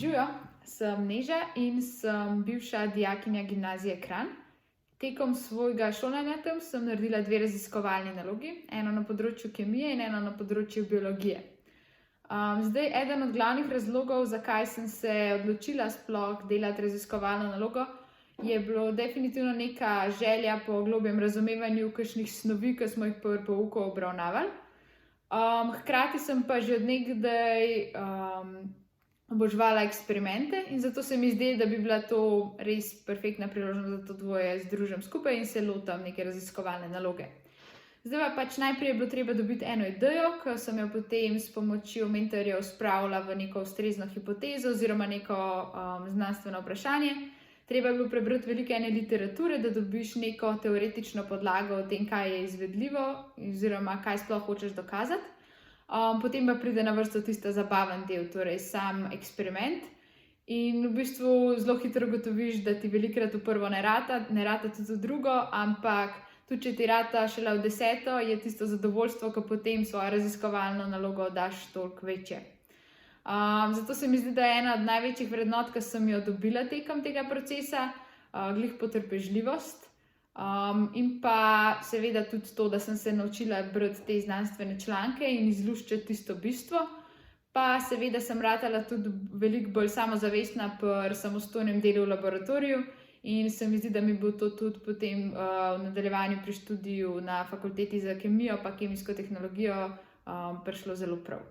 Živijo, sem Neža in sem bivša dijakinja gimnazije Kranj. Tekom svojega šolanja tam sem naredila 2 raziskovalni nalogi, eno na področju kemije in eno na področju biologije. Eden od glavnih razlogov, zakaj sem se odločila sploh delati raziskovalno nalogo, je bilo definitivno neka želja po globjem razumevanju kakšnih snovi, ki smo jih pri pouku obravnavali. Hkrati sem pa že od nekdaj oboževala eksperimente in zato se mi zdi, da bi bila to res perfektna priložnost, da to dvoje združim skupaj in se lotim neke raziskovalne naloge. Zdaj pa najprej je bilo treba dobiti eno idejo, ki sem jo potem s pomočjo mentorjev spravila v neko ustrezno hipotezo oziroma neko znanstveno vprašanje. Treba je bilo prebrati veliko ene literature, da dobiš neko teoretično podlago o tem, kaj je izvedljivo oziroma kaj sploh hočeš dokazati. Potem pa pride na vrsto tisto zabaven del, torej sam eksperiment. In v bistvu zelo hitro ugotoviš, da ti velikokrat v prvo ne rata tudi v drugo, ampak tudi če ti rata šele v 10., je tisto zadovoljstvo, ko potem svojo raziskovalno nalogo daš toliko večje. Zato se mi zdi, da je ena od največjih vrednot, ki sem jo dobila tekom tega procesa, glih potrpežljivost. In pa seveda tudi to, da sem se naučila brati te znanstvene članke in izluščiti tisto bistvo. Pa seveda sem ratala tudi veliko bolj samozavestna pri samostojnem delu v laboratoriju in se mi zdi, da mi bo to tudi potem v nadaljevanju pri študiju na fakulteti za kemijo pa kemijsko tehnologijo prišlo zelo prav.